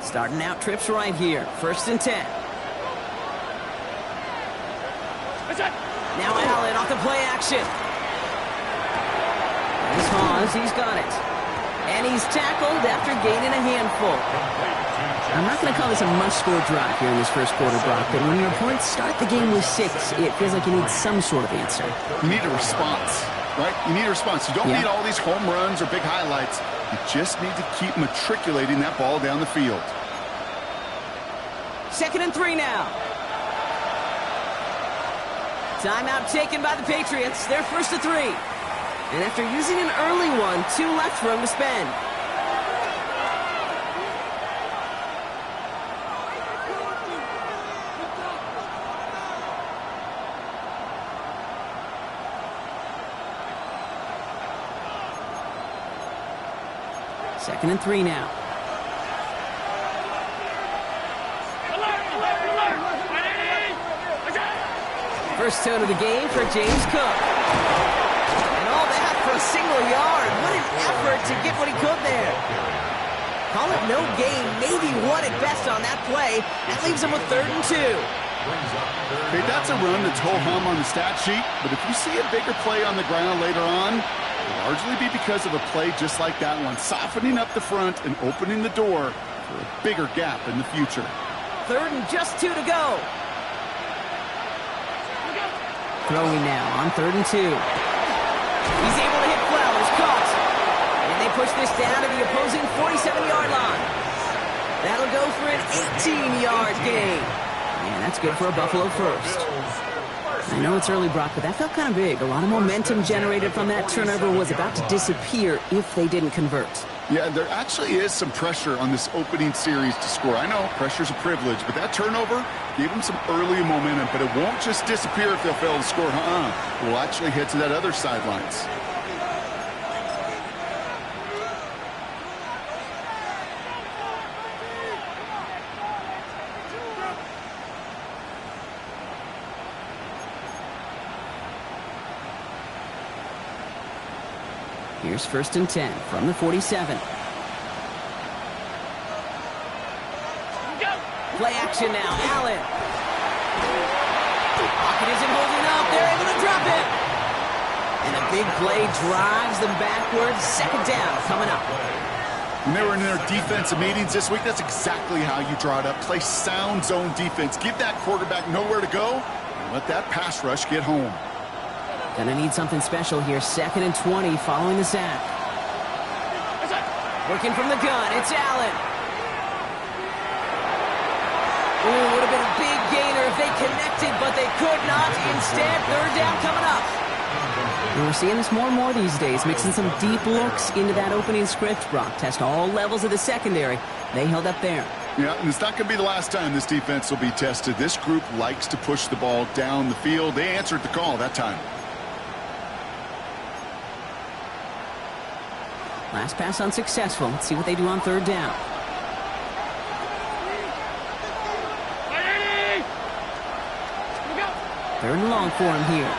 Starting out trips right here. 1st and 10. Now Allen off the play action. Nice pause, he's got it. And he's tackled after gaining a handful. I'm not going to call this a must-score drive here in this first quarter, Brock, but when your opponents start the game with 6, it feels like you need some sort of answer. You need a response, right? You need a response. You don't need all these home runs or big highlights. You just need to keep matriculating that ball down the field. 2nd and 3 now. Timeout taken by the Patriots. They're 1st and 3. And after using an early one, 2 left for him to spend. Second and 3 now. First tone of the game for James Cook. And all that for a single yard. What an effort to get what he could there. Call it no gain, maybe 1 at best on that play. That leaves him with 3rd and 2. Okay, that's a run that's ho-hum on the stat sheet, but if you see a bigger play on the ground later on, it'll largely be because of a play just like that one, softening up the front and opening the door for a bigger gap in the future. 3rd and just 2 to go. Throwing now on 3rd and 2. He's able to hit Flowers, caught. And they push this down to the opposing 47-yard line. That'll go for an 18-yard gain. And that's good for a Buffalo first. I know it's early, Brock, but that felt kind of big. A lot of momentum generated from that turnover was about to disappear if they didn't convert. Yeah, there actually is some pressure on this opening series to score. I know pressure's a privilege, but that turnover gave them some early momentum, but it won't just disappear if they'll fail to score. It will actually head to that other sidelines. Here's 1st and 10 from the 47. Play action now, Allen. Pocket isn't holding up. They're able to drop it. And a big play drives them backwards. 2nd down coming up. When they were in their defensive meetings this week, that's exactly how you draw it up. Play sound zone defense. Give that quarterback nowhere to go and let that pass rush get home. Gonna need something special here. 2nd and 20 following the sack. Working from the gun, it's Allen. Ooh, would have been a big gainer if they connected, but they could not. Instead, 3rd down coming up. And we're seeing this more and more these days, mixing some deep looks into that opening script, Brock. Test all levels of the secondary. They held up there. Yeah, and it's not going to be the last time this defense will be tested. This group likes to push the ball down the field. They answered the call that time. Last pass unsuccessful. Let's see what they do on 3rd down. Third and long for him here.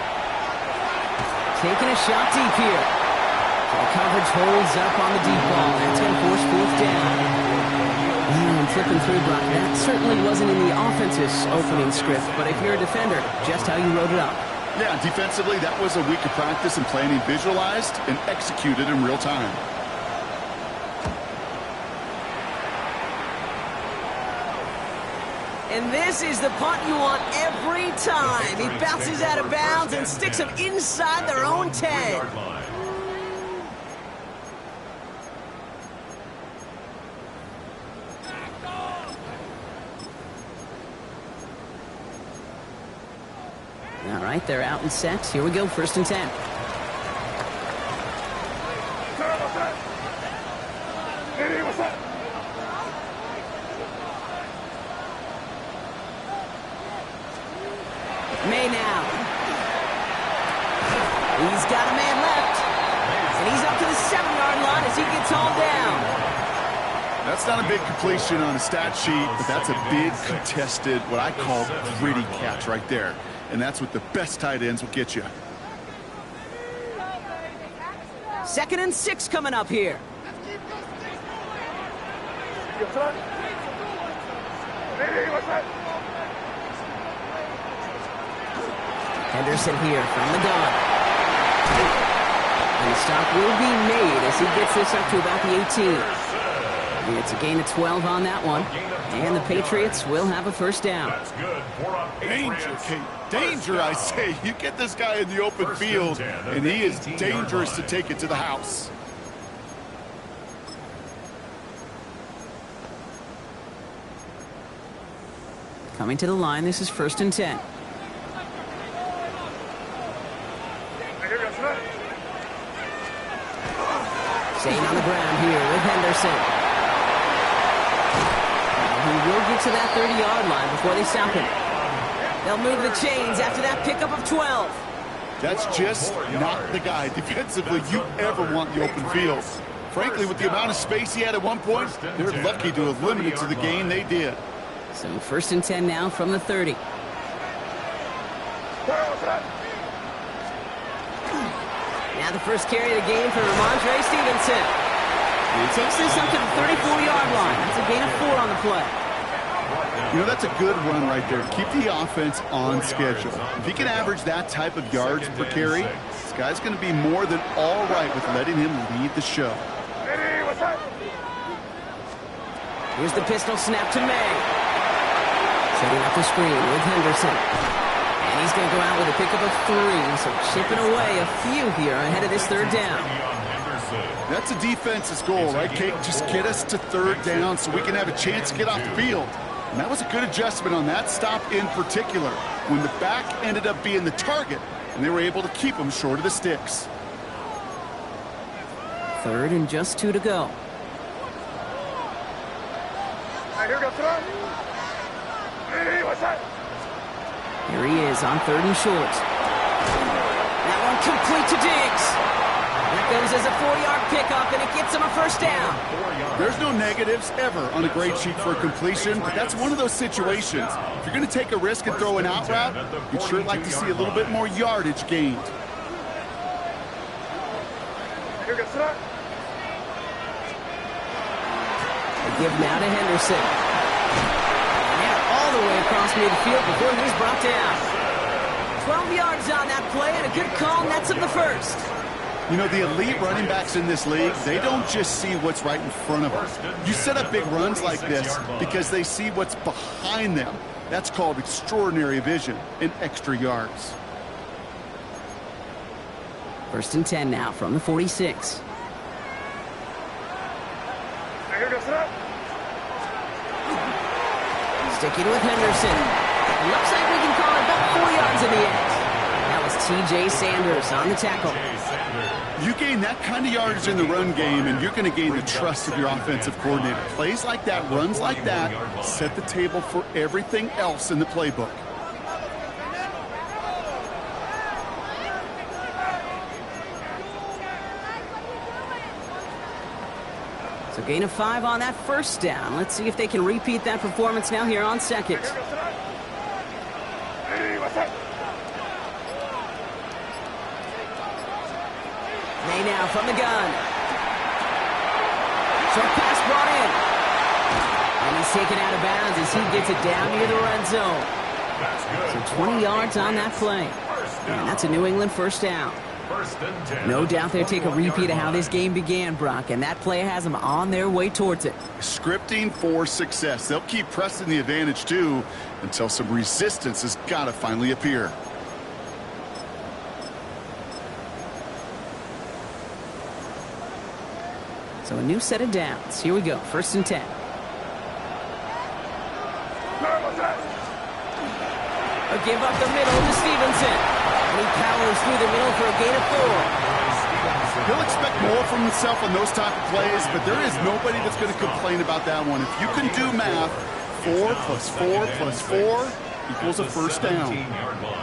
Taking a shot deep here. The coverage holds up on the deep ball. That's going to force 4th down. And flipping through, Brock, that certainly wasn't in the offense's opening script, but if you're a defender, just how you wrote it up. Yeah, defensively, that was a week of practice and planning visualized and executed in real time. And this is the punt you want every time. He bounces out of bounds and sticks them inside their own 10. All right, they're out and set. Here we go, 1st and 10. May now. He's got a man left. And he's up to the 7-yard line as he gets hauled down. That's not a big completion on a stat sheet, but that's a big contested, what I call gritty catch right there. And that's what the best tight ends will get you. 2nd and 6 coming up here. Henderson here from the gun. And the stop will be made as he gets this up to about the 18. And it's a gain of 12 on that one. And the Patriots will have a first down. Danger, Kate. Danger, I say. You get this guy in the open field, and he is dangerous to take it to the house. Coming to the line, this is 1st and 10. Staying on the ground here with Henderson. He will get to that 30-yard line before they stop him. They'll move the chains after that pickup of 12. That's just not the guy defensively you ever want in the open field. Frankly, with the amount of space he had at one point, they're lucky to have limited to the gain they did. So 1st and 10 now from the 30. Now the first carry of the game for Ramondre Stevenson. And he takes this up to the 34-yard line. That's a gain of 4 on the play. You know, that's a good run right there. Keep the offense on schedule. If he can average that type of yards per carry, this guy's going to be more than all right with letting him lead the show. Here's the pistol snap to May. Setting up the screen with Henderson. And he's going to go out with a pickup of 3. So chipping away a few here ahead of this 3rd down. That's a defense's goal, right, Kate? Just get us to 3rd down so we can have a chance to get off the field. And that was a good adjustment on that stop in particular, when the back ended up being the target, and they were able to keep him short of the sticks. 3rd and just 2 to go. Here he is on 3rd and short. That one complete to Diggs. That goes as a 4-yard pickup, and it gets him a 1st down. There's no negatives ever on a grade sheet for a completion, but that's one of those situations. If you're going to take a risk and throw an out route, you'd sure like to see a little bit more yardage gained. They give now to Henderson. And they're all the way across midfield before he's brought down. 12 yards on that play, and a good call, nets him the 1st. You know, the elite running backs in this league, they don't just see what's right in front of them. You set up big runs like this because they see what's behind them. That's called extraordinary vision and extra yards. 1st and 10 now from the 46. Sticking with Henderson. It looks like we can call it about 4 yards in the end. That was T.J. Sanders on the tackle. You gain that kind of yardage in the run game, and you're going to gain the trust of your offensive coordinator. Plays like that, runs like that, set the table for everything else in the playbook. So gain of 5 on that 1st down. Let's see if they can repeat that performance now here on 2nd. May now from the gun. Short pass brought in. And he's taken out of bounds as he gets it down near the red zone. So 20 yards on that play. And that's a New England 1st down. No doubt they'll take a repeat of how this game began, Brock, and that play has them on their way towards it. Scripting for success. They'll keep pressing the advantage, too, until some resistance has got to finally appear. So a new set of downs. Here we go, 1st and 10. A give up the middle to Stevenson. And he powers through the middle for a gain of 4. He'll expect more from himself on those type of plays, but there is nobody that's going to complain about that one. If you can do math, 4 plus 4 plus 4 equals a 1st down.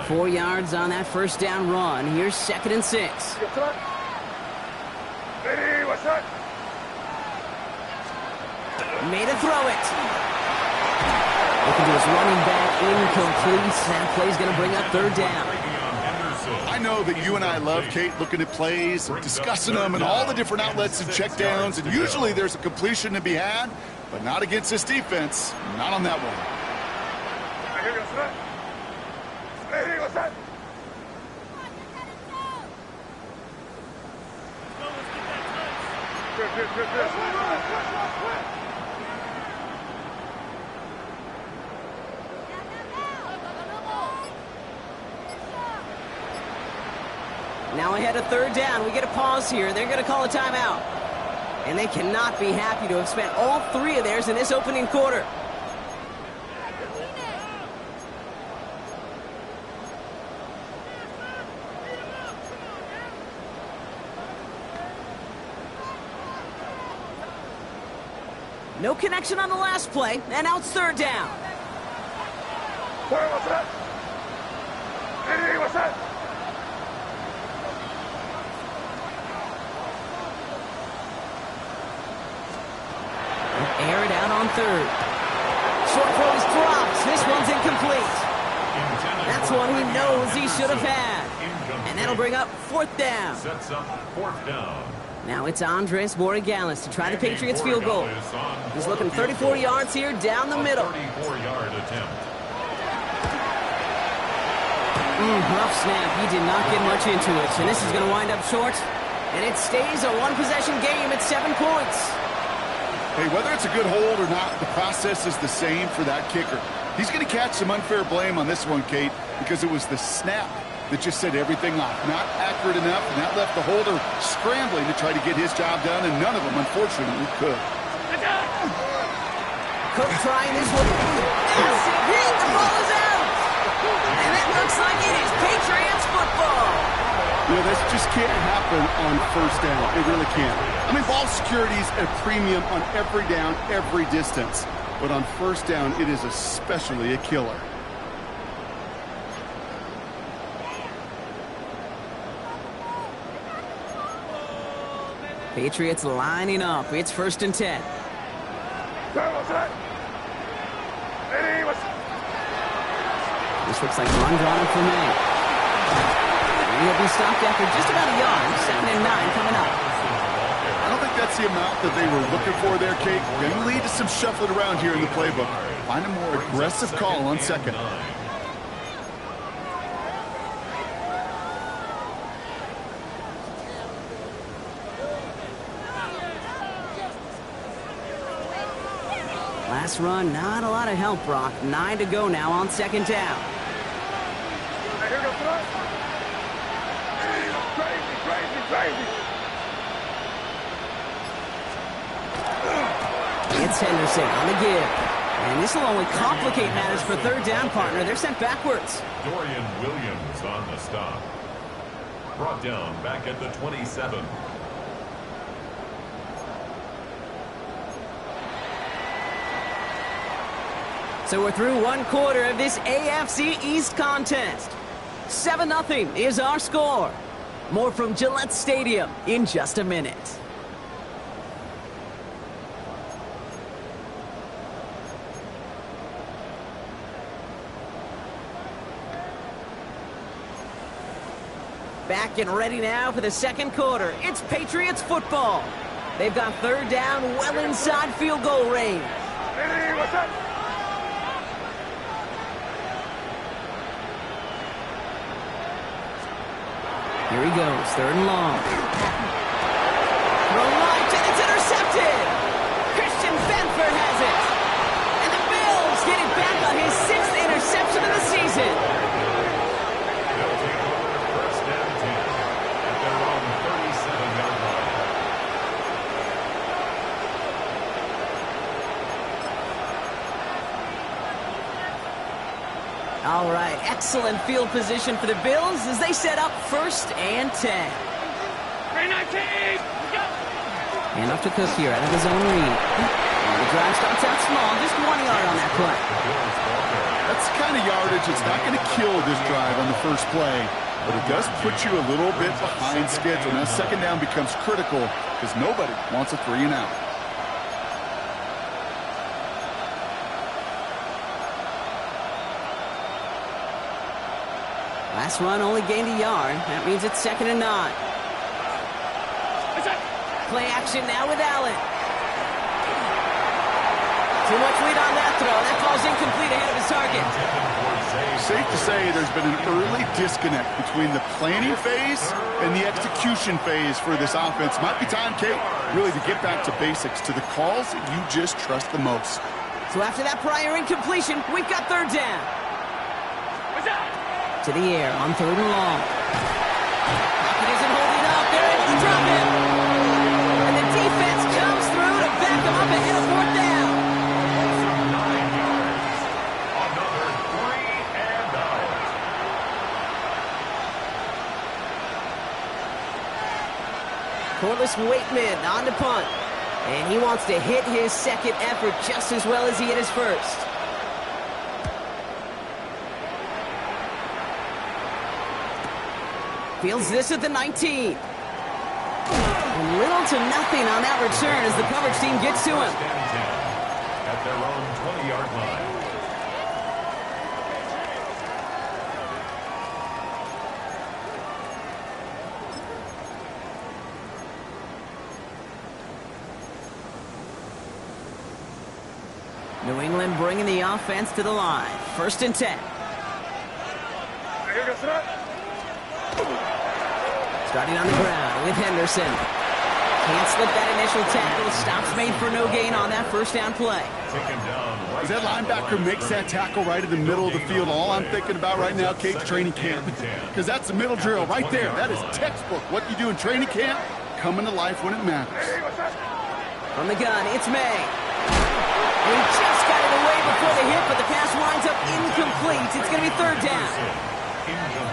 4 yards on that 1st down run. Here's 2nd and 6. Made a throw it. Looking to his running back, incomplete. That play's going to bring up 3rd down. I know that you and I love, Kate, looking at plays, discussing them, and all the different outlets and checkdowns, and usually there's a completion to be had, but not against this defense. Not on that one. Now ahead of third down. We get a pause here. They're going to call a timeout. And they cannot be happy to have spent all three of theirs in this opening quarter. No connection on the last play, and now it's third down. Air it out on third. Short throw is dropped. This one's incomplete. That's one he knows he should have had. And that'll bring up fourth down. Sets up fourth down. Now it's Andres Borregales to try the Patriots field goal. He's looking 34 yards here down the middle. 34-yard attempt. Rough snap. He did not get much into it. And this is going to wind up short. And it stays a one-possession game at 7 points. Hey, whether it's a good hold or not, the process is the same for that kicker. He's going to catch some unfair blame on this one, Kate, because it was the snap that just set everything off. Not accurate enough, and that left the holder scrambling to try to get his job done, and none of them, unfortunately, could. Cook trying this one. That's it. The ball is out. And it looks like it is Patriots football. You know, this just can't happen on first down. It really can't. I mean, ball security is a premium on every down, every distance. But on first down, it is especially a killer. Patriots lining up. It's 1st and 10. This looks like a run drawn for me. He'll be stopped after just about a yard. 2nd and 9 coming up. I don't think that's the amount that they were looking for there, Kate. Going to lead to some shuffling around here in the playbook. Find a more aggressive call on second. Last run, not a lot of help, Brock. 9 to go now on 2nd down. It's Henderson on the give. And this will only complicate matters for third down, partner. They're sent backwards. Dorian Williams on the stop. Brought down back at the 27. So we're through 1 quarter of this AFC East contest. 7-0 is our score. More from Gillette Stadium in just a minute. Back and ready now for the 2nd quarter. It's Patriots football. They've got third down well inside field goal range. Here he goes, 3rd and long. Throw right, and it's intercepted. Christian Benford has it. And the Bills get it back on his 6th interception of the season. They'll take over 1st and 10 at their own 37-yard line. All right, excellent field position for the Bills as they set up 1st and 10. And off to Cook here out of his own read. And the drive starts out small, just 1 yard on that play. That's the kind of yardage that's not going to kill this drive on the first play, but it does put you a little bit behind schedule. Now, 2nd down becomes critical because nobody wants a 3 and out. Last run only gained a yard. That means it's 2nd and 9. Play action now with Allen. Too much lead on that throw. That ball's incomplete ahead of his target. Safe to say there's been an early disconnect between the planning phase and the execution phase for this offense. Might be time, Kate, really to get back to basics, to the calls that you just trust the most. So after that prior incompletion, we've got third down. To the air on third and long. Pocket isn't holding up. They're able to drop him. And the defense comes through to back him up ahead of fourth down. Corliss Waitman on to punt. And he wants to hit his second effort just as well as he hit his first. Fields this at the 19. Little to nothing on that return as the coverage team gets to him. At their own 20-yard line. New England bringing the offense to the line. First and 10. Starting on the ground with Henderson. Can't slip that initial tackle. Stops made for no gain on that first down play. As that linebacker makes that tackle right in the middle of the field, all I'm thinking about right now, Kate, training camp. Because that's the middle drill right there. That is textbook. What you do in training camp, coming to life when it matters. From the gun, it's May. He just got it away before the hit, but the pass winds up incomplete. It's going to be third down.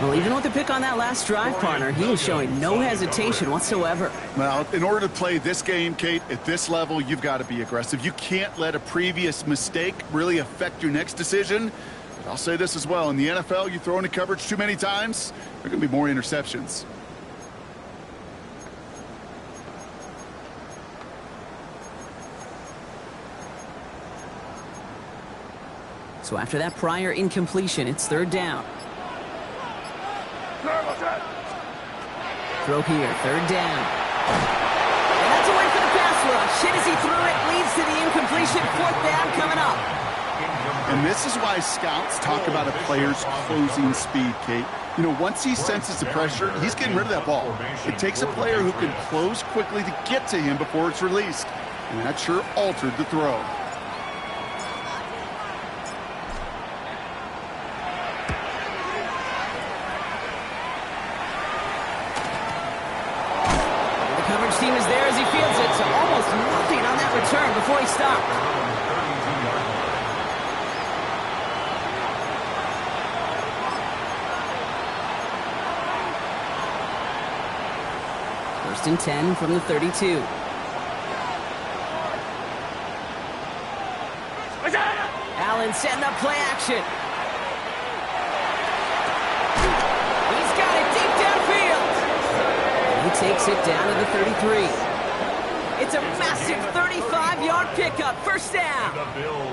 Well, even with the pick on that last drive, partner, he is showing no hesitation whatsoever. Well, in order to play this game, Kate, at this level, you've got to be aggressive. You can't let a previous mistake really affect your next decision. But I'll say this as well. In the NFL, you throw into coverage too many times, there are going to be more interceptions. So after that prior incompletion, it's third down. Throw here, third down. And that's away for the pass rush. Hit as he threw it, leads to the incompletion. Fourth down coming up. And this is why scouts talk about a player's closing speed, Kate. You know, once he senses the pressure, he's getting rid of that ball. It takes a player who can close quickly to get to him before it's released. And that sure altered the throw. Team is there as he fields it, so almost nothing on that return before he stopped. First and 10 from the 32. Allen setting up play action. He's got it deep downfield. He takes it down to the 33. It's a massive 35-yard pickup. First down.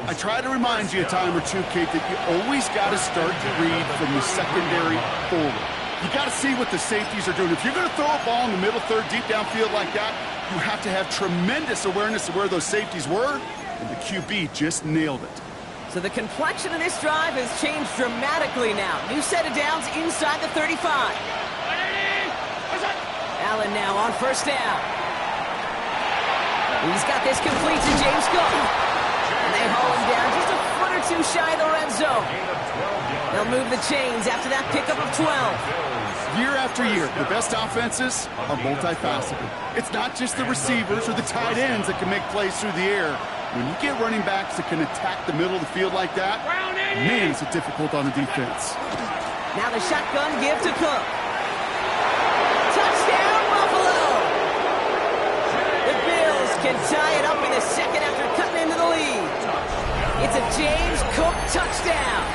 I try to remind you a time or two, Kate, that you always got to start to read from the secondary forward. You got to see what the safeties are doing. If you're going to throw a ball in the middle third, deep downfield like that, you have to have tremendous awareness of where those safeties were, and the QB just nailed it. So the complexion of this drive has changed dramatically now. New set of downs inside the 35. Allen now on first down. He's got this complete to James Cook. And they haul him down just a foot or two shy of the red zone. They'll move the chains after that pickup of 12. Year after year, the best offenses are multifaceted. It's not just the receivers or the tight ends that can make plays through the air. When you get running backs that can attack the middle of the field like that, man, is it difficult on the defense. Now the shotgun give to Cook. Touchdown, Buffalo! The Bills can tie it up in the second after cutting into the lead. It's a James Cook touchdown.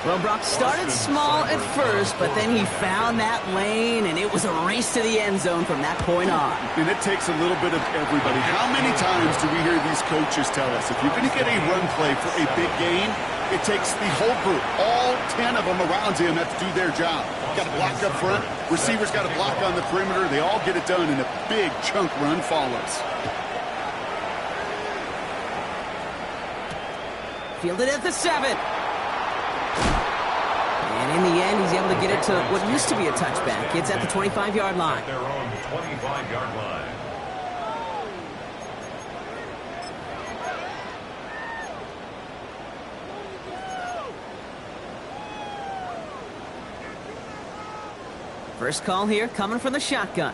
Well, Brock started small at first, but then he found that lane, and it was a race to the end zone from that point on. And it takes a little bit of everybody. How many times do we hear these coaches tell us, if you're going to get a run play for a big gain, it takes the whole group, all 10 of them around him have to do their job. Got to block up front, receivers got to block on the perimeter, they all get it done, and a big chunk run follows. Fielded at the 7. And in the end, he's able to get it to what used to be a touchback. It's at the 25-yard line. At their own 25-yard line. First call here coming from the shotgun.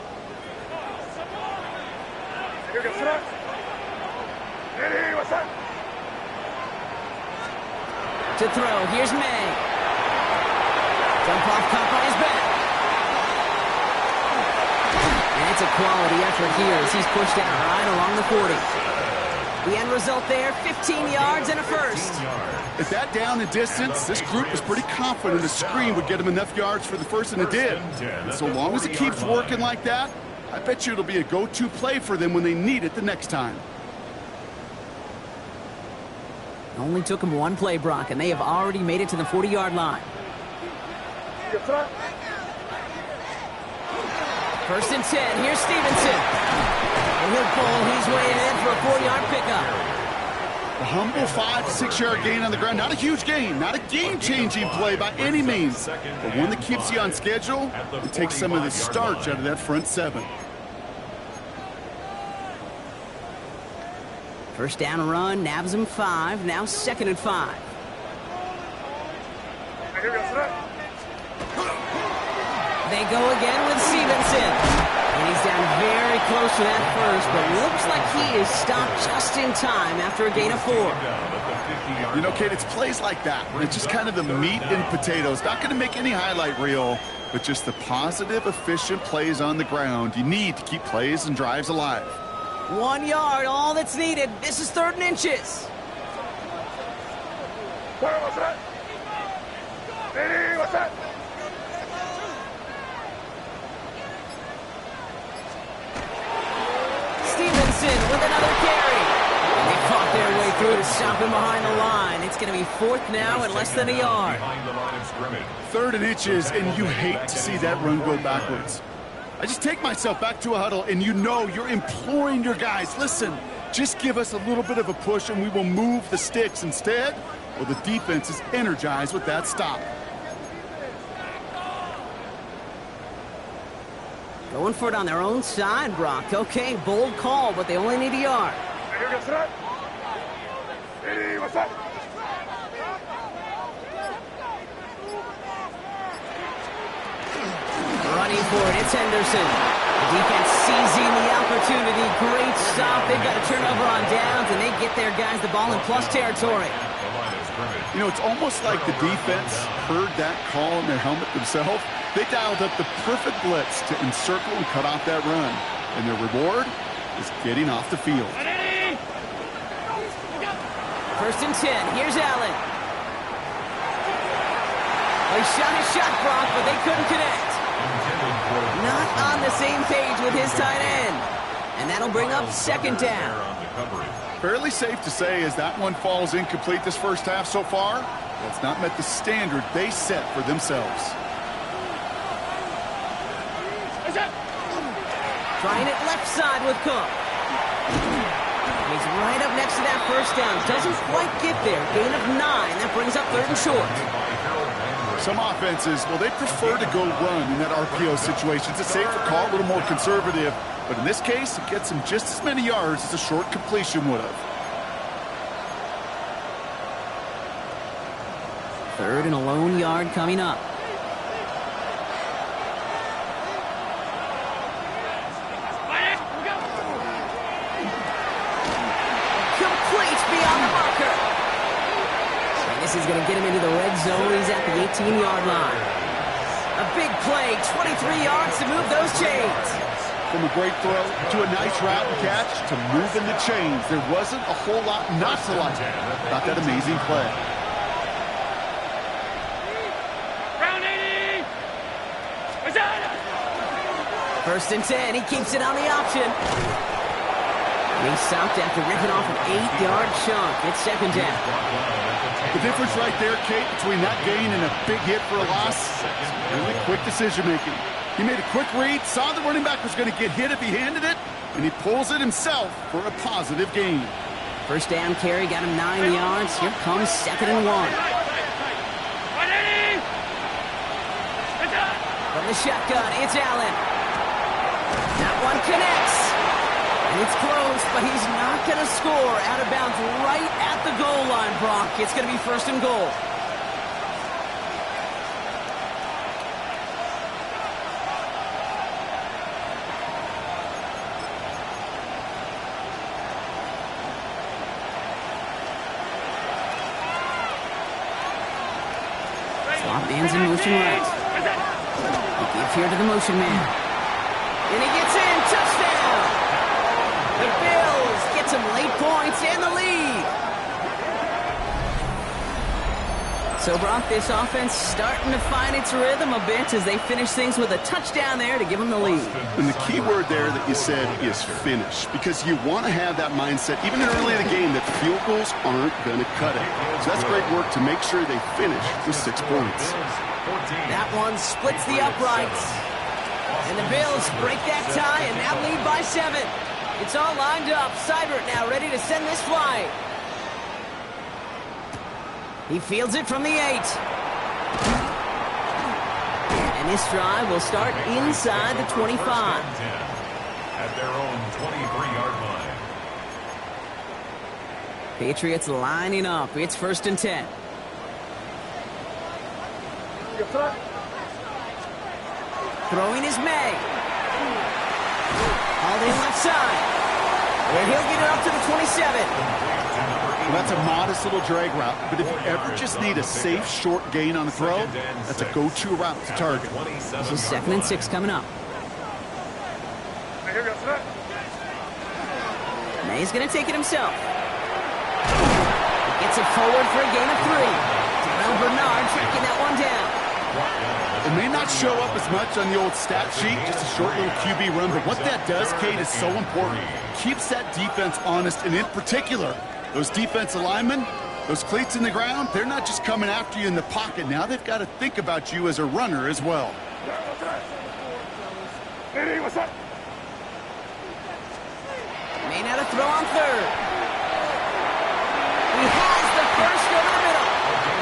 To throw, here's May. Jump off, caught by his back. And it's a quality effort here as he's pushed out right along the 40. The end result there, 15 yards and a first. At that down and distance, this group was pretty confident the screen would get him enough yards for the first, and it did. And so long as it keeps working like that, I bet you it'll be a go-to play for them when they need it the next time. Only took him one play, Brock, and they have already made it to the 40-yard line. First and 10, here's Stevenson. And he'll pull his way in for a 4-yard pickup. A humble 5 to 6 yard gain on the ground. Not a huge gain, not a game-changing play by any means, but one that keeps you on schedule and takes some of the starch out of that front 7. First down and run, nabs him 5, now 2nd and 5. They go again with Stevenson. And he's down very close to that first, but looks like he is stopped just in time after a gain of 4. You know, Kate, it's plays like that. It's just kind of the meat and potatoes. Not going to make any highlight reel, but just the positive, efficient plays on the ground you need to keep plays and drives alive. 1 yard, all that's needed. This is 3rd and inches. Stevenson with another carry. And they fought their way through to stop him behind the line. It's going to be 4th now and less than a yard. 3rd and inches, and you hate to see that run go backwards. I just take myself back to a huddle, and you know you're imploring your guys, listen, just give us a little bit of a push and we will move the sticks. Instead, well, the defense is energized with that stop. Going for it on their own side, Brock. Okay, bold call, but they only need a yard. Running for it, it's Henderson. The defense seizing the opportunity. Great stop. They've got a turnover on downs, and they get their guys the ball in plus territory. You know, it's almost like the defense heard that call in their helmet themselves. They dialed up the perfect blitz to encircle and cut off that run. And their reward is getting off the field. First and 10. Here's Allen. They shot his shot, Brock, but they couldn't connect. Not on the same page with his tight end. And that'll bring up 2nd down. Fairly safe to say as that one falls incomplete this first half so far, that's not met the standard they set for themselves. Trying it left side with Cook. He's right up next to that first down. Doesn't quite get there. Gain of 9. That brings up 3rd and short. Some offenses, well, they prefer to go run in that RPO situation. It's a safer call, a little more conservative. But in this case, it gets him just as many yards as a short completion would have. 3rd and a lone yard coming up. Complete beyond the marker. And this is going to get him into the red zone. He's at the 18-yard line. A big play, 23 yards to move those chains. From a great throw to a nice route and catch to moving the chains. There wasn't a whole lot not to like about that amazing play. Round 80! First and 10. He keeps it on the option. And he's stopped after ripping off an 8-yard chunk. It's 2nd down. The difference right there, Kate, between that gain and a big hit for a loss is really quick decision-making. He made a quick read, saw the running back was going to get hit if he handed it, and he pulls it himself for a positive gain. First down carry got him 9 yards. Here comes 2nd and 1. From the shotgun, it's Allen. That one connects. And it's close, but he's not going to score. Out of bounds right at the goal line, Brock. It's going to be 1st and goal. Swap man's in motion right. He gives here to the motion man. And he gets in. Touchdown! The Bills get some late points and the lead. So, Brock, this offense starting to find its rhythm a bit as they finish things with a touchdown there to give them the lead. And the key word there that you said is finish, because you want to have that mindset, even early in the game, that field goals aren't going to cut it. So that's great work to make sure they finish with 6 points. That one splits the uprights. And the Bills break that tie and now lead by 7. It's all lined up. Seibert now ready to send this flight. He fields it from the 8. And this drive will start inside the 25. At their own 23-yard line. Patriots lining up. It's 1st and 10. Throwing is May. Hauled in left side. And he'll get it up to the 27. Well, that's a modest little drag route, but if you ever just need a safe, short gain on the throw, that's a go-to route to target. This is 2nd and 6 coming up. May's going to take it himself. Gets it forward for a gain of 3. Terrell Bernard tracking that one down. It may not show up as much on the old stat sheet, just a short little QB run, but what that does, Kate, is so important. Keeps that defense honest, and in particular, those defensive linemen, those cleats in the ground, they're not just coming after you in the pocket. Now they've got to think about you as a runner as well. May not have throw on 3rd. He has the first over the middle.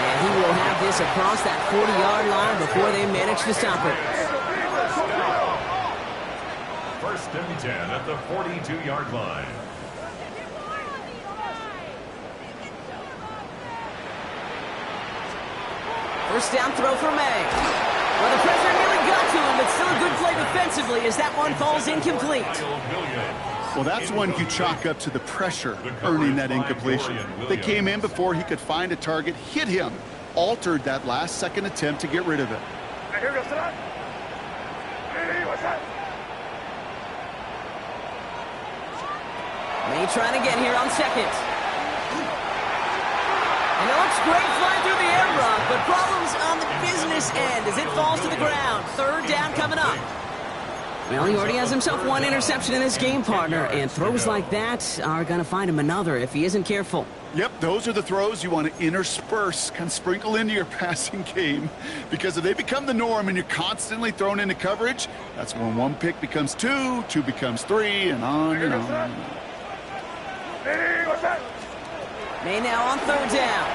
And he will have this across that 40-yard line before they manage to stop it. 1st and 10 at the 42-yard line. First down throw for May. Well, the pressure nearly got to him, but still a good play defensively as that one falls incomplete. Well, that's one you chalk up to the pressure earning that incompletion. They came in before he could find a target, hit him, altered that last-second attempt to get rid of it. May trying to get here on 2nd. And it looks great flying through the air, Brock, but problems on the business end as it falls to the ground. 3rd down coming up. Well, he already has himself 1 interception in this game, partner, and throws like that are going to find him another if he isn't careful. Yep, those are the throws you want to intersperse, kind of sprinkle into your passing game, because if they become the norm and you're constantly thrown into coverage, that's when 1 pick becomes 2, 2 becomes 3, and on and on and on. May now on 3rd down.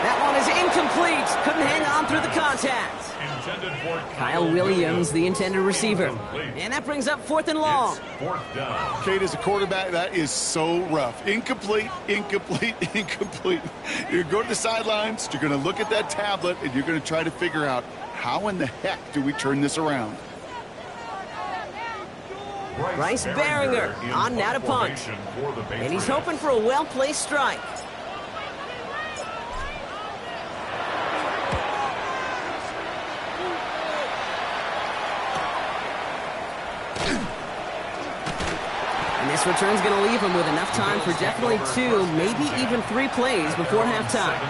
That one is incomplete. Couldn't hang on through the contact. Kyle Williams, the intended receiver. And that brings up 4th and long. Kate, as a quarterback, that is so rough. Incomplete, incomplete, incomplete. You're going to go to the sidelines, you're going to look at that tablet, and you're going to try to figure out how in the heck do we turn this around. Bryce Beringer on now to punt. And he's hoping for a well-placed strike. And this return's going to leave him with enough time for definitely 2, maybe even 3 plays before halftime.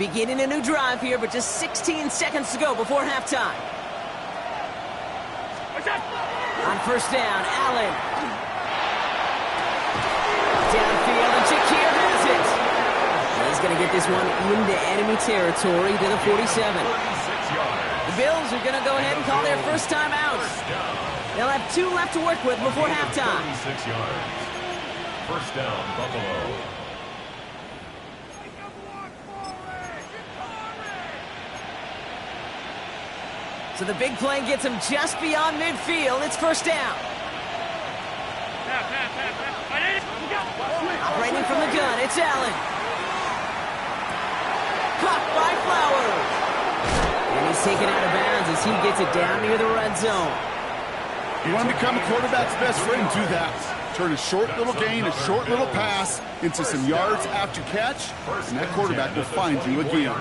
Beginning a new drive here, but just 16 seconds to go before halftime. On first down, Allen. Downfield, and Shakir has it. He's going to get this one into enemy territory to the 47. The Bills are going to go ahead and call their first time out. They'll have 2 left to work with before halftime. 36 yards. First down, Buffalo. So the big play gets him just beyond midfield. It's first down. Operating from the gun, it's Allen. Caught by Flowers. And he's taken out of bounds as he gets it down near the red zone. You want to become a quarterback's best friend, do that. Turn a short little gain, a short little pass into some yards after catch, and that quarterback will find you again.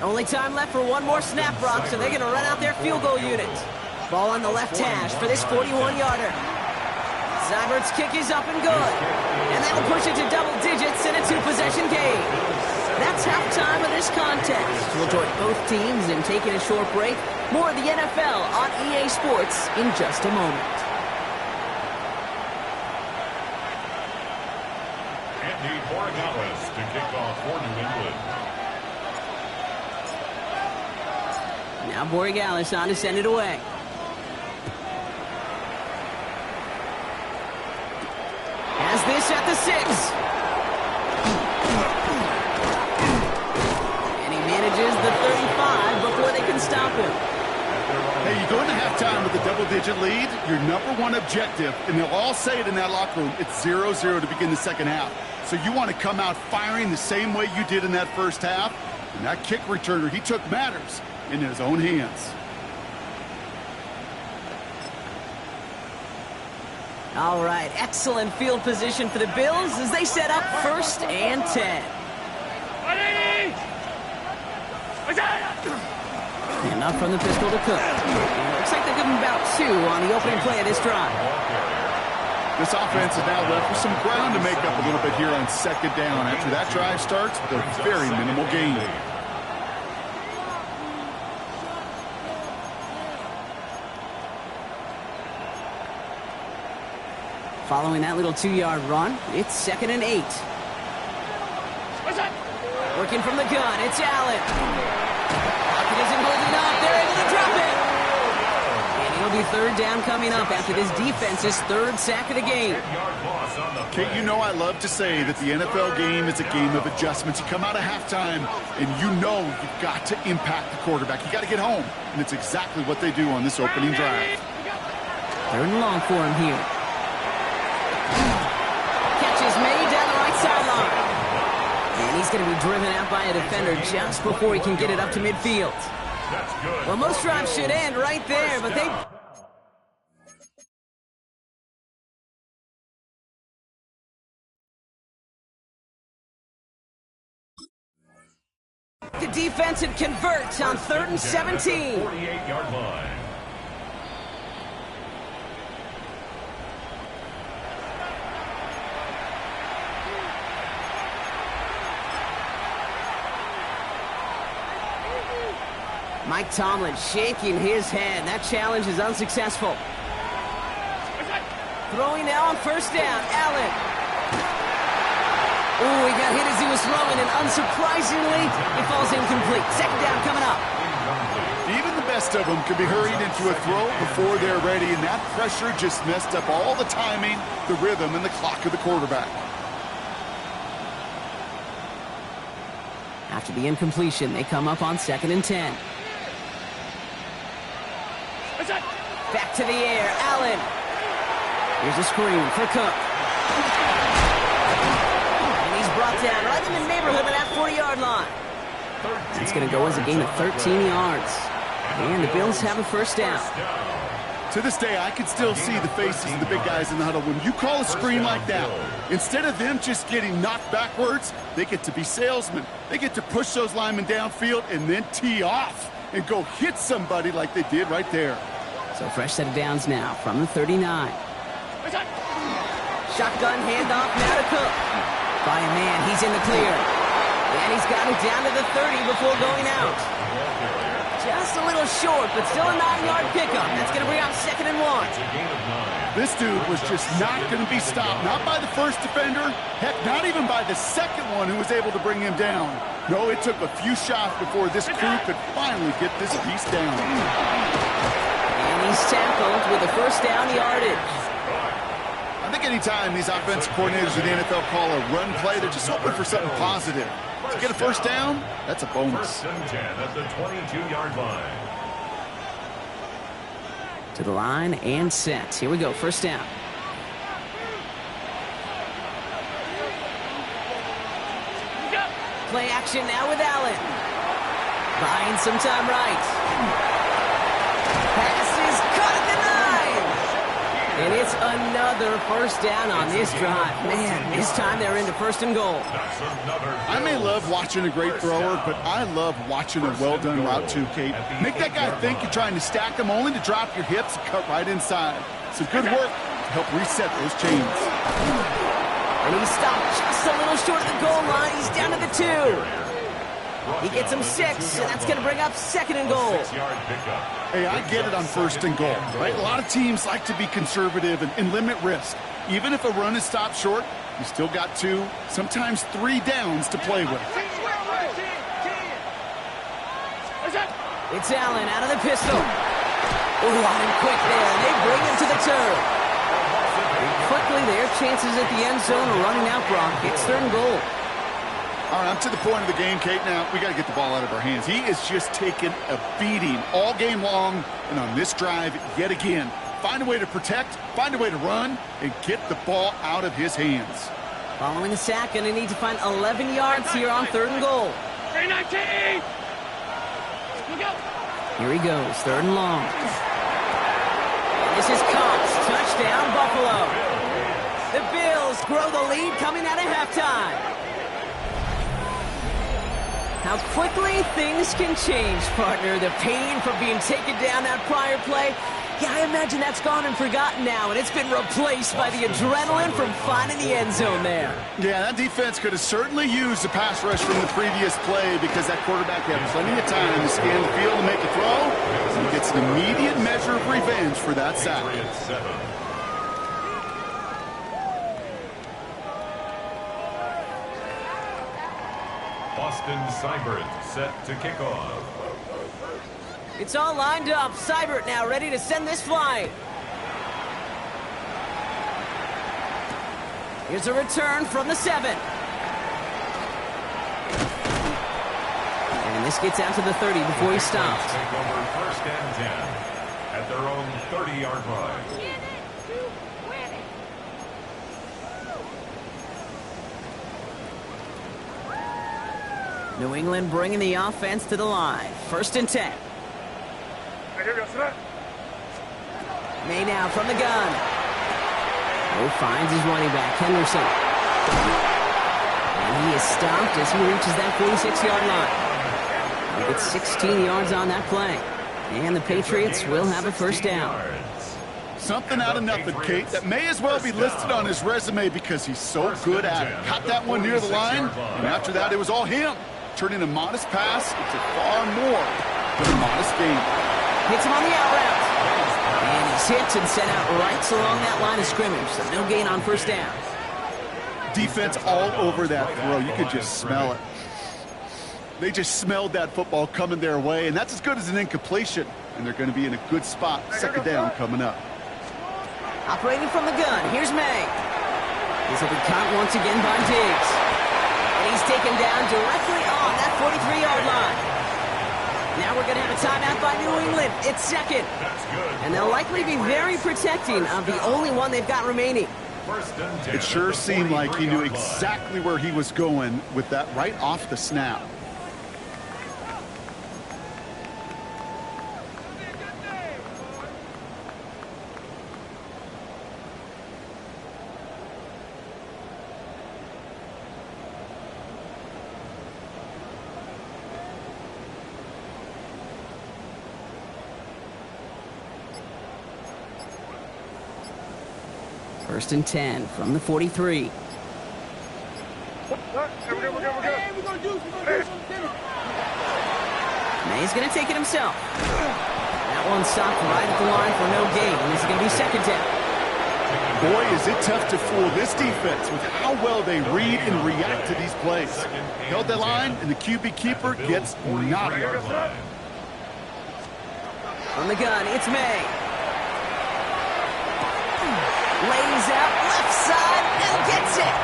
Only time left for one more snap, Brock, so they're going to run out their field goal unit. Ball on the left hash for this 41-yarder. Seibert's kick is up and good. And that'll push it to double digits in a 2-possession game. That's halftime of this contest. We'll join both teams in taking a short break. More of the NFL on EA Sports in just a moment. Andy Borregales to kick off for New England. Now Borregales on to send it away. Has this at the 6. And he manages the 35 before they can stop him. Hey, you go into halftime with a double-digit lead, your number one objective, and they'll all say it in that locker room, it's 0-0 to begin the second half. So you want to come out firing the same way you did in that first half, and that kick returner, he took matters in his own hands. All right, excellent field position for the Bills as they set up first and 10. And up from the pistol to Cook. And looks like they're giving about 2 on the opening play of this drive. This offense is now left with some ground to make up a little bit here on second down. After that drive starts with a very minimal gain. Following that little 2-yard run, it's 2nd and 8. Working from the gun, it's Allen. Pocket isn't holding up. They're able to drop it. And it'll be 3rd down coming up after this defense's 3rd sack of the game. Kate, you know I love to say that the NFL game is a game of adjustments. You come out of halftime, and you know you've got to impact the quarterback. You got to get home, and it's exactly what they do on this opening drive. 3rd and long for him here. Catch is made down the right sideline. And he's going to be driven out by a defender just before he can get it up to midfield. Well, most drives should end right there, but they... The defense and converts on 3rd and 17. 48-yard line. Mike Tomlin shaking his head. That challenge is unsuccessful. Throwing now on first down, Allen. Ooh, he got hit as he was throwing, and unsurprisingly, it falls incomplete. 2nd down coming up. Even the best of them can be hurried into a throw before they're ready, and that pressure just messed up all the timing, the rhythm, and the clock of the quarterback. After the incompletion, they come up on 2nd and 10. Back to the air, Allen. Here's a screen for Cook. And he's brought down right in the neighborhood of that 40-yard line. It's going to go as a gain of 13 yards. And the Bills have a first down. To this day, I can still see the faces of the big guys in the huddle. When you call a screen like that, instead of them just getting knocked backwards, they get to be salesmen. They get to push those linemen downfield and then tee off and go hit somebody like they did right there. So fresh set of downs now from the 39. Shotgun handoff now to Cook. By a man, he's in the clear. And he's got it down to the 30 before going out. Just a little short, but still a 9-yard pickup. That's going to bring out 2nd and 1. This dude was just not going to be stopped. Not by the first defender. Heck, not even by the second one who was able to bring him down. No, it took a few shots before this crew could finally get this beast down. And he's tackled with a first down yardage. I think anytime these offensive coordinators in the NFL call a run play, they're just hoping for something positive. To get a first down, that's a bonus. 1st and 10 at the 22-yard line. To the line and set. Here we go, first down. Play action now with Allen. Buying some time right. Pass is caught at the 9. And it's another first down on this drive. Man, this time they're into 1st and goal. I may love watching a great thrower, but I love watching a well-done route too, Kate. Make that guy think you're trying to stack him only to drop your hips and cut right inside. Some good work to help reset those chains. And he stopped just a little short of the goal line. He's down to the 2. He gets him 6, and that's going to bring up 2nd and goal. Hey, I get it on 1st and goal, right? A lot of teams like to be conservative and limit risk. Even if a run is stopped short, you still got 2, sometimes 3 downs to play with. It's Allen out of the pistol. Oh, on him quick there, and they bring him to the turf. Quickly, their chances at the end zone are running out, Brock. It's 3rd and goal. All right, I'm to the point of the game, Kate. Now, we got to get the ball out of our hands. He is just taking a beating all game long, and on this drive, yet again. Find a way to protect, find a way to run, and get the ball out of his hands. Following the sack, going to need to find 11 yards here on 3rd and goal. Here he goes, 3rd and long. And this is caught. Touchdown, Buffalo. The Bills grow the lead coming out of halftime. How quickly things can change, partner. The pain from being taken down that prior play, yeah, I imagine that's gone and forgotten now, and it's been replaced by the adrenaline from finding the end zone there. Yeah, that defense could have certainly used the pass rush from the previous play because that quarterback had plenty of time to scan the field and make a throw. So he gets an immediate measure of revenge for that sack. Austin Seibert set to kick off. It's all lined up. Seibert now ready to send this flying. Here's a return from the 7. And this gets out to the 30 before he stops. Take over 1st and 10 at their own 30-yard line. New England bringing the offense to the line. 1st and 10. May now from the gun. Oh, finds his running back, Henderson. And he is stopped as he reaches that 46-yard line. He gets 16 yards on that play. And the Patriots will have a first down. Something out of nothing, Kate, that may as well be listed on his resume because he's so good at it. Caught that one near the line, and after that, it was all him. Turning a modest pass into far more than a modest game. Hits him on the out route. And he's hit and sent out right along that line of scrimmage, so no gain on first down. Defense all over that throw. You could just smell it. They just smelled that football coming their way, and that's as good as an incompletion. And they're going to be in a good spot. 2nd down coming up. Operating from the gun, here's May. This will be caught once again by Diggs. And he's taken down directly on that 43-yard line. Now we're going to have a timeout by New England. It's 2nd. And they'll likely be very protecting of the only one they've got remaining. It sure seemed like he knew exactly where he was going with that right off the snap. First and 10 from the 43. May's going to take it himself. That one stopped right at the line for no gain. This is going to be second down. Boy, is it tough to fool this defense with how well they read and react to these plays. Held that line, and the QB keeper gets nothing. On the gun, it's May. Lays out left side and gets it.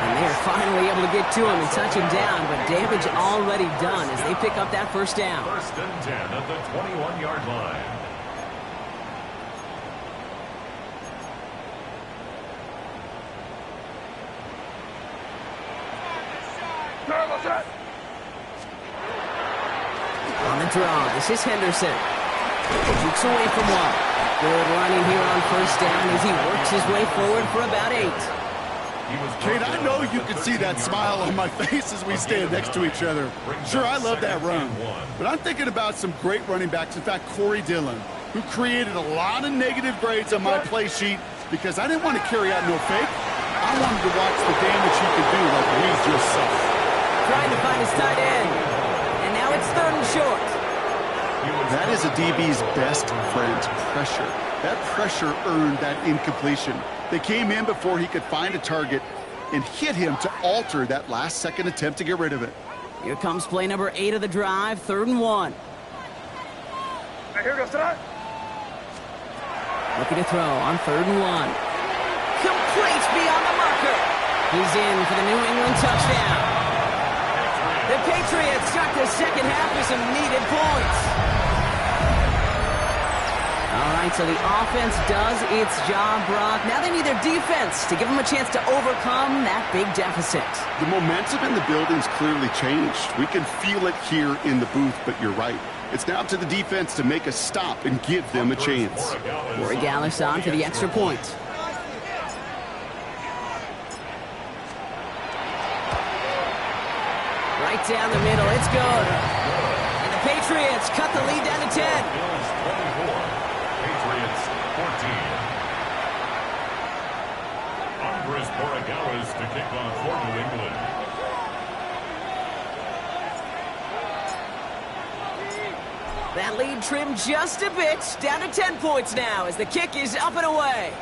And they're finally able to get to him and touch him down, but damage already done as they pick up that first down. First and 10 at the 21-yard line. On the draw, this is Henderson. Jukes away from one. Good running here on first down as he works his way forward for about 8. Kate, I know you can see that smile on my face as we stand next to each other. Sure, I love that run. But I'm thinking about some great running backs. In fact, Corey Dillon, who created a lot of negative grades on my play sheet because I didn't want to carry out no fake. I wanted to watch the damage he could do like we just saw. Trying to find his tight end. And now it's 3rd and short. That is a DB's best friend, pressure. That pressure earned that incompletion. They came in before he could find a target and hit him to alter that last-second attempt to get rid of it. Here comes play number 8 of the drive, 3rd and 1. Looking to throw on 3rd and 1. Complete beyond the marker. He's in for the New England touchdown. The Patriots start the second half with some needed points. All right, so the offense does its job, Brock. Now they need their defense to give them a chance to overcome that big deficit. The momentum in the building's clearly changed. We can feel it here in the booth, but you're right. It's now up to the defense to make a stop and give them a chance. Corey Gallis on for the extra point. Right down the middle, it's good. And the Patriots cut the lead down to 10. Bills 24, Patriots 14. Andres Borregales to kick off for New England. That lead trimmed just a bit, down to 10 points now as the kick is up and away.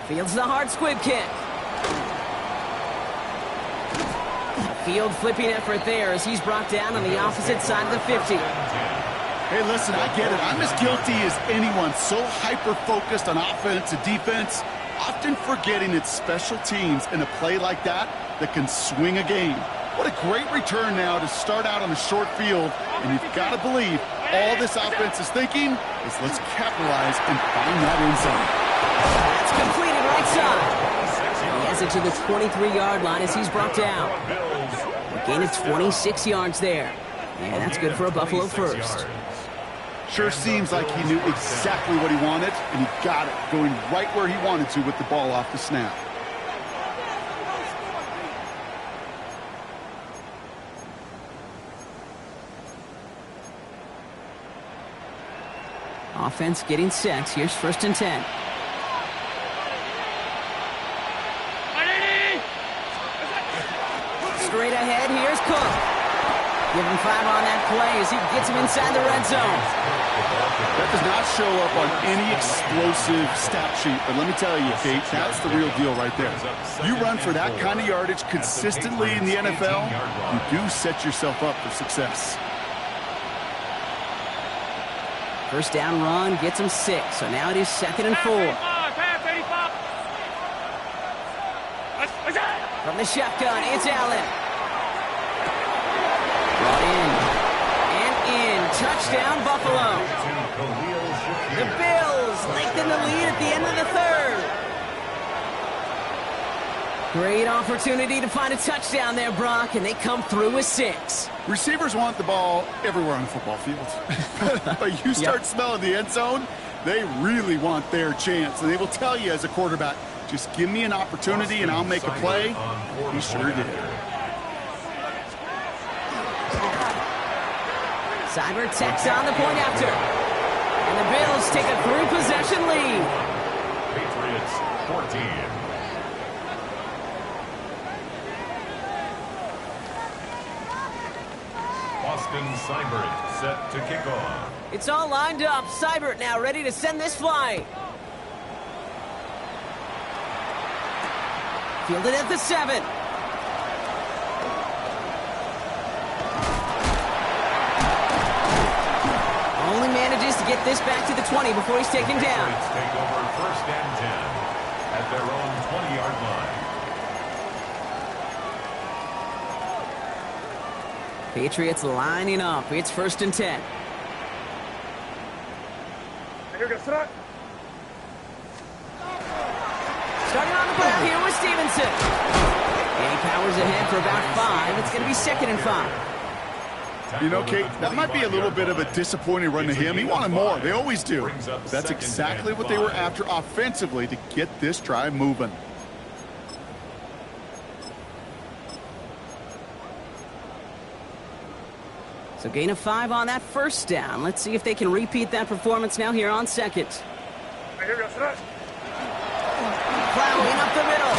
Fields the hard squib kick. Field flipping effort there as he's brought down on the opposite side of the 50. Hey, listen, I get it. I'm as guilty as anyone. So hyper-focused on offense and defense, often forgetting it's special teams in a play like that can swing a game. What a great return now to start out on a short field. And you've got to believe all this offense is thinking is let's capitalize and find that end zone. That's completed right side. He has it to the 23-yard line as he's brought down. A gain of 26 yards there. And that's good for a Buffalo first. Sure seems like he knew exactly what he wanted, and he got it, going right where he wanted to with the ball off the snap. Offense getting set. Here's 1st and 10. Straight ahead, here's Cook. Give him 5 on that play as he gets him inside the red zone. That does not show up on any explosive stat sheet, but let me tell you, Kate, that's the real deal right there. You run for that kind of yardage consistently in the NFL, you do set yourself up for success. First down run gets him 6, so now it is 2nd and 4. From the shotgun, it's Allen. Brought in. And in. Touchdown, Buffalo. The Bills lengthen the lead at the end of the 3rd. Great opportunity to find a touchdown there, Brock, and they come through with 6. Receivers want the ball everywhere on the football field. But you start smelling the end zone, they really want their chance. And they will tell you as a quarterback, just give me an opportunity and I'll make a play. He sure did. Seibert tacks on the point after. And the Bills take a 3-possession lead. Patriots 14. Austin Seibert set to kick off. It's all lined up. Seibert now ready to send this flying. Fielded at the 7. Only manages to get this back to the 20 before he's taken down. Patriots take over 1st and 10 at their own 20-yard line. Patriots lining up. It's 1st and 10. Starting on the ground here with Stevenson. And he powers ahead for about 5. It's going to be 2nd and 5. You know, Kate, that might be a little bit of a disappointing run to him. He wanted more. They always do. That's exactly what they were after offensively to get this drive moving. So gain of 5 on that 1st down. Let's see if they can repeat that performance now here on 2nd. Plowing up the middle.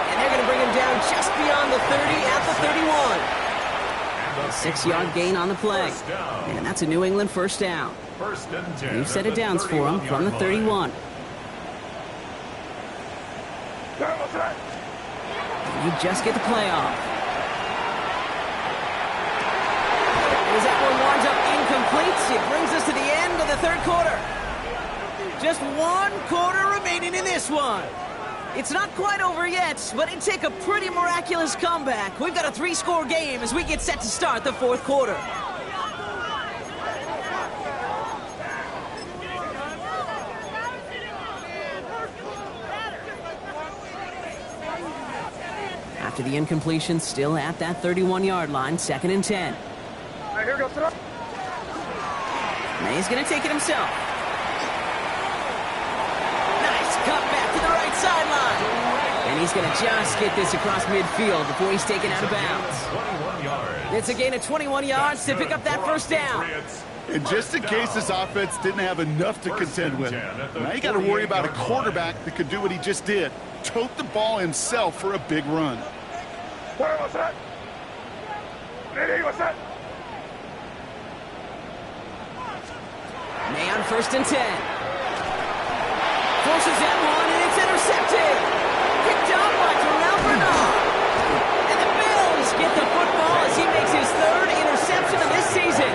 And they're going to bring him down just beyond the 30 at the 31. A 6-yard gain on the play. And that's a New England 1st down. 1st and 10. New set of downs for him from the 31. And you just get the play off. As that one winds up incomplete, it brings us to the end of the 3rd quarter. Just 1 quarter remaining in this one. It's not quite over yet, but it'd take a pretty miraculous comeback. We've got a 3-score game as we get set to start the 4th quarter. After the incompletion, still at that 31-yard line, 2nd and 10. May's going to take it himself. Nice cut back to the right sideline. And he's going to just get this across midfield before he's taken out of bounds. It's a gain of 21 yards to pick up that 1st down. And just in case this offense didn't have enough to contend with, now you got to worry about a quarterback that could do what he just did. Tote the ball himself for a big run. May on 1st and 10. Forces that one, and it's intercepted. Picked up by Terrell Bernard. And the Bills get the football as he makes his 3rd interception of this season.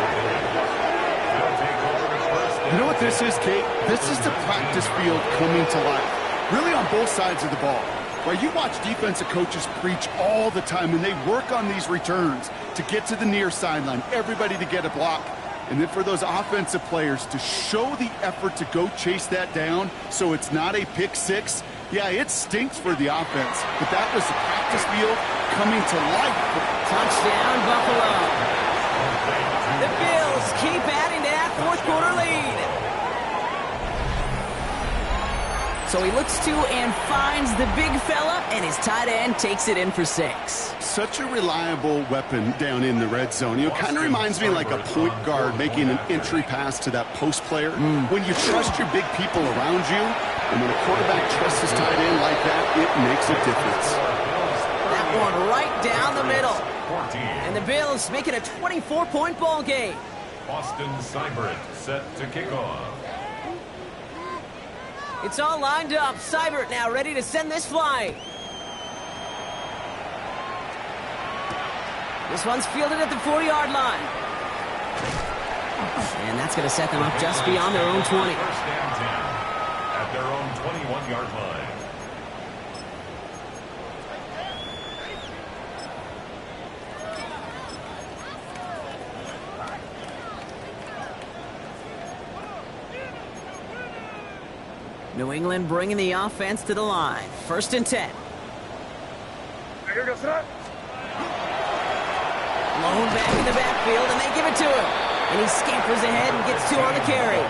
You know what this is, Kate? This is the practice field coming to life. Really on both sides of the ball. Right, you watch defensive coaches preach all the time, and they work on these returns to get to the near sideline, everybody to get a block. And then for those offensive players to show the effort to go chase that down so it's not a pick 6, yeah, it stinks for the offense. But that was the practice field coming to life. Touchdown, Buffalo. The Bills keep adding to that 4th quarter lead. So he looks to and finds the big fella, and his tight end takes it in for 6. Such a reliable weapon down in the red zone. You know, kind of reminds me like a point guard making an entry pass to that post player. When you trust your big people around you, and when a quarterback trusts his tight end like that, it makes a difference. That one right down the middle. And the Bills make it a 24-point ball game. Austin Seibert set to kick off. It's all lined up. Seibert now ready to send this flying. This one's fielded at the 40-yard line. And that's going to set them up just beyond their own 20. 1st and 10 at their own 21-yard line. New England bringing the offense to the line. 1st and 10. Blown back in the backfield, and they give it to him. And he scampers ahead and gets 2 on the carry.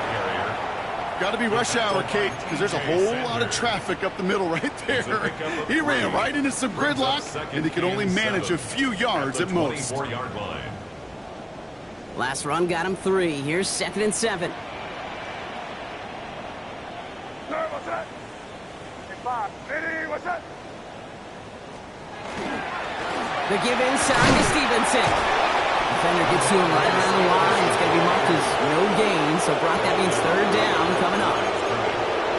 Got to be rush hour, Kate, because there's a whole lot of traffic up the middle right there. He ran right into some gridlock, and he could only manage a few yards at most. Last run got him 3. Here's 2nd and 7. The give inside to Stevenson. Defender gets to him right around the line. It's going to be marked as no gain. So, Brock, that means third down coming up.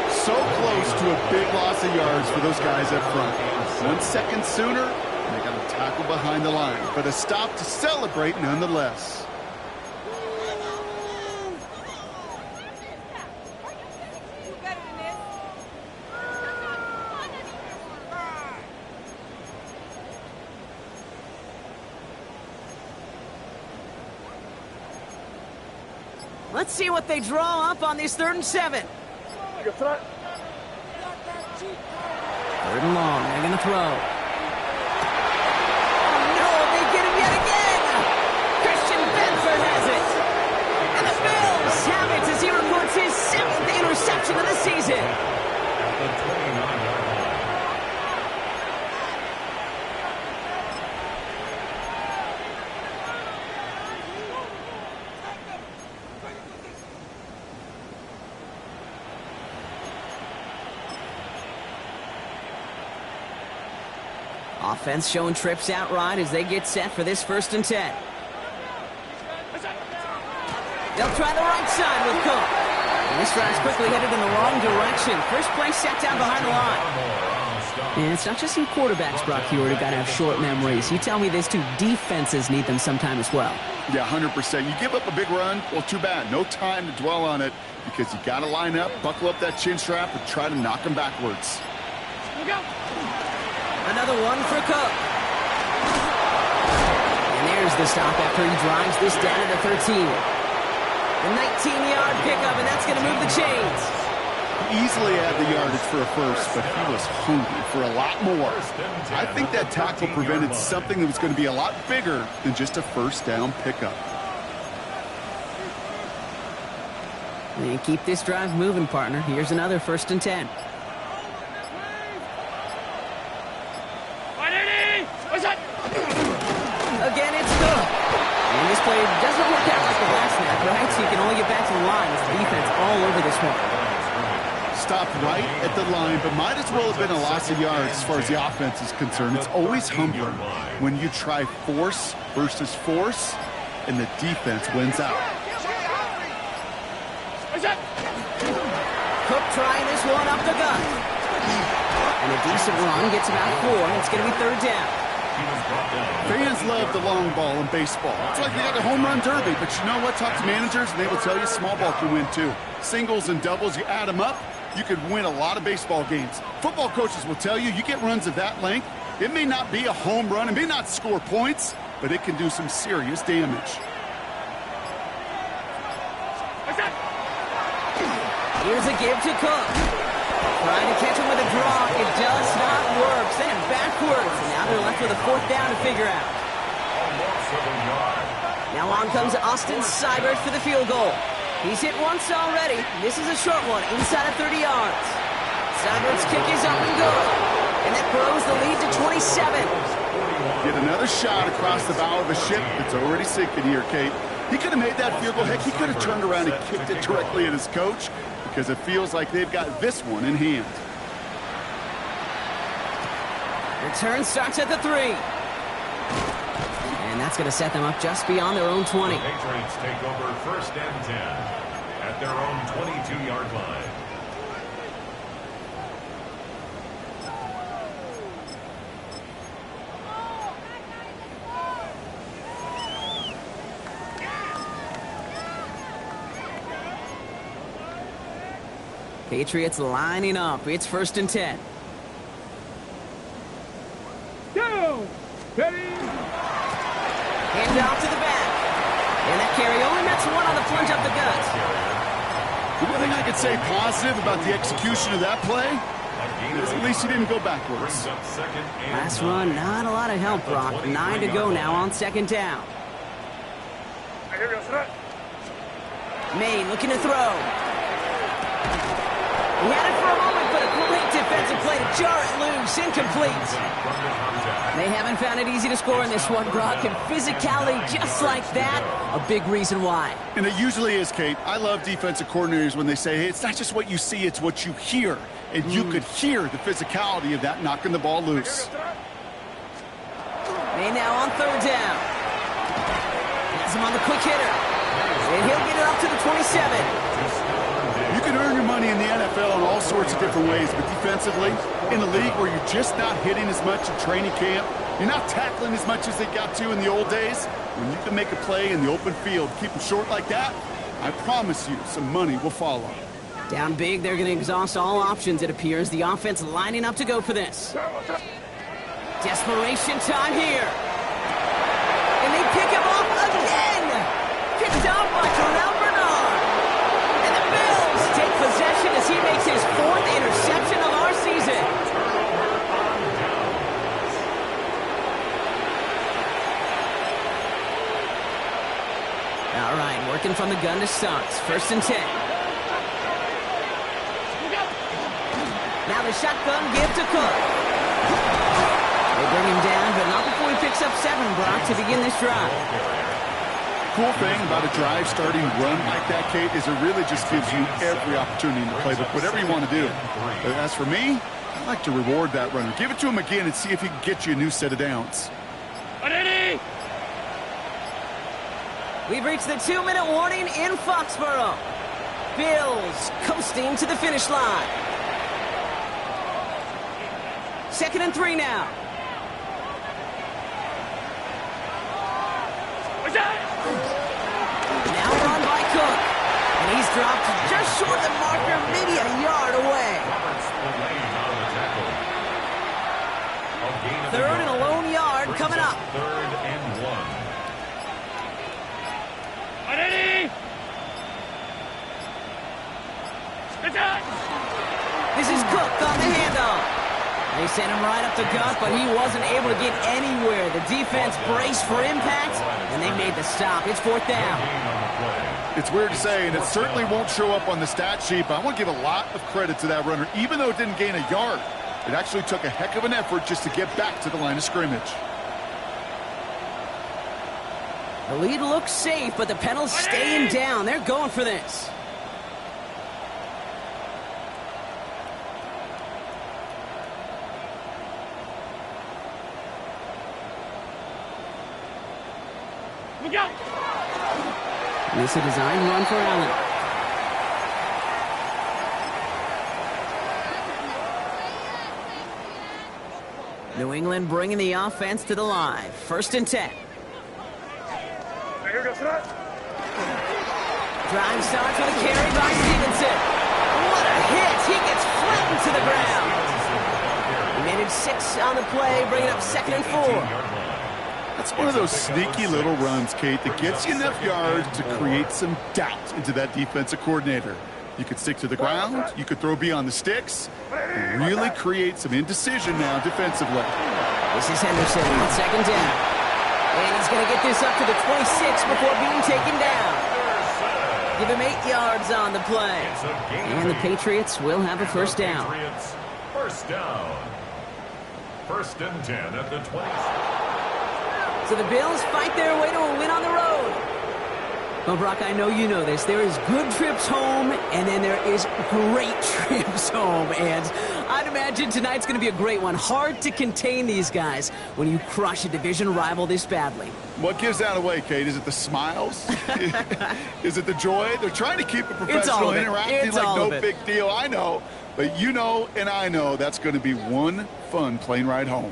So close to a big loss of yards for those guys up front. 1 second sooner, and they got a tackle behind the line. But a stop to celebrate nonetheless. Let's see what they draw up on this 3rd and 7. Third and long. They're going to throw. Oh, no. They get him yet again. Christian Benford has it. And the Bills have it as he reports his 7th interception of the season. At the 29-yard line. Offense showing trips out right as they get set for this 1st and 10. They'll try the right side with Cook. And this drive's quickly headed in the wrong direction. First play set down behind the line. And it's not just some quarterbacks, Brock, you already got to have short memories. You tell me this too, defenses need them sometime as well. Yeah, 100%. You give up a big run, well, too bad. No time to dwell on it because you got to line up, buckle up that chin strap, and try to knock them backwards. Another one for Cook. And there's the stop after he drives this down to the 13. A 19-yard pickup, and that's going to move the chains. Easily had the yardage for a first, but he was hungry for a lot more. I think that tackle prevented something that was going to be a lot bigger than just a first down pickup. And keep this drive moving, partner. Here's another 1st and 10. Again, it's Cook. And this play doesn't work out like the last snap, right? So you can only get back to the line. It's the defense all over this one. Stopped right at the line, but might as well have been a loss of yards as far as the offense is concerned. It's always humbling when you try force versus force, and the defense wins out. Cook trying this one up the gut. And a decent run gets about 4. It's going to be 3rd down. Fans love the long ball in baseball. It's like they got a home run derby, but you know what? Talk to managers, and they will tell you small ball can win too. Singles and doubles, you add them up, you could win a lot of baseball games. Football coaches will tell you, you get runs of that length, it may not be a home run, it may not score points, but it can do some serious damage. Here's a give to Cook. Trying to catch him with a draw. It does not work. Send him backwards. And now they're left with a 4th down to figure out. Now on comes Austin Seibert for the field goal. He's hit once already. This is a short one, inside of 30 yards. Seibert's kick is up and good. And that grows the lead to 27. Get another shot across the bow of a ship that's already sinking here, Kate. He could have made that field goal. Heck, he could have turned around and kicked it directly at his coach because it feels like they've got this one in hand. Return starts at the 3. And that's going to set them up just beyond their own 20. The Patriots take over 1st and 10 at their own 22-yard line. Patriots lining up. It's 1st and 10. Go! Ready? Hand off to the back. And that carry only nets 1 on the plunge up the gut. The one thing I could say positive about the execution of that play is at least he didn't go backwards. Last run, not a lot of help, Brock. 9 to go now on 2nd down. Maine looking to throw. He had it for a moment, but a great defensive play to jar it loose. Incomplete. They haven't found it easy to score in this one, Brock, and physicality just like that, a big reason why. And it usually is, Kate. I love defensive coordinators when they say, hey, it's not just what you see, it's what you hear. And you could hear the physicality of that knocking the ball loose. They now on 3rd down. Has him on the quick hitter. And he'll get it up to the 27. You can earn your money in the NFL in all sorts of different ways, but defensively, in a league where you're just not hitting as much in training camp, you're not tackling as much as they got to in the old days, when you can make a play in the open field, keep them short like that, I promise you some money will follow. Down big, they're going to exhaust all options, it appears. The offense lining up to go for this. Desperation time here. And they pick him off again. Picked off by Terrell Bernard. And the Bills take possession as he makes his 4th interception of our season. All right, working from the gun to start. 1st and 10. Now the shotgun give to Cook. They bring him down, but not before he picks up 7, Brock, to begin this drive. Cool thing about a drive starting run like that, Kate, is it really just gives you every opportunity in the playbook, whatever you want to do. But as for me, I like to reward that runner. Give it to him again and see if he can get you a new set of downs. We've reached the 2-minute warning in Foxborough. Bills coasting to the finish line. 2nd and 3 now. Now run by Cook. And he's dropped just short of the marker, maybe a yard away. 3rd and a lone yard coming up. 3rd and 1. This is Cook on the handoff. They sent him right up the gut, but he wasn't able to get anywhere. The defense braced for impact, and they made the stop. It's 4th down. It's weird to say, and it certainly won't show up on the stat sheet, but I want to give a lot of credit to that runner. Even though it didn't gain a yard, it actually took a heck of an effort just to get back to the line of scrimmage. The lead looks safe, but the penalty's staying down. They're going for this. This is a designed run for Allen. New England bringing the offense to the line. 1st and 10. Drive starts with a carry by Stevenson. What a hit! He gets flattened to the ground. He made it 6 on the play, bringing up 2nd and 4. That's one of those sneaky little runs, Kate, that gets you enough yards to create some doubt into that defensive coordinator. You could stick to the ground, you could throw beyond the sticks, and really create some indecision now defensively. This is Henderson on 2nd down. And he's going to get this up to the 26 before being taken down. Give him 8 yards on the play. And the Patriots will have a 1st down. 1st down. 1st and 10 at the 20. So the Bills fight their way to a win on the road. Well, Brock, I know you know this. There is good trips home, and then there is great trips home. And I'd imagine tonight's going to be a great one. Hard to contain these guys when you crush a division rival this badly. What gives that away, Kate? Is it the smiles? Is it the joy? They're trying to keep it professional, interacting like no big deal. I know. But you know and I know that's going to be one fun plane ride home.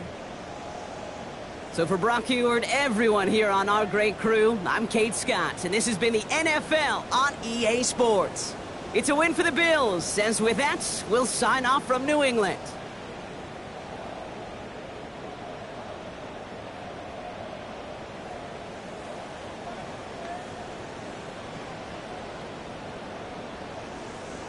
So for Brock Heward, everyone here on our great crew, I'm Kate Scott, and this has been the NFL on EA Sports. It's a win for the Bills, and with that, we'll sign off from New England.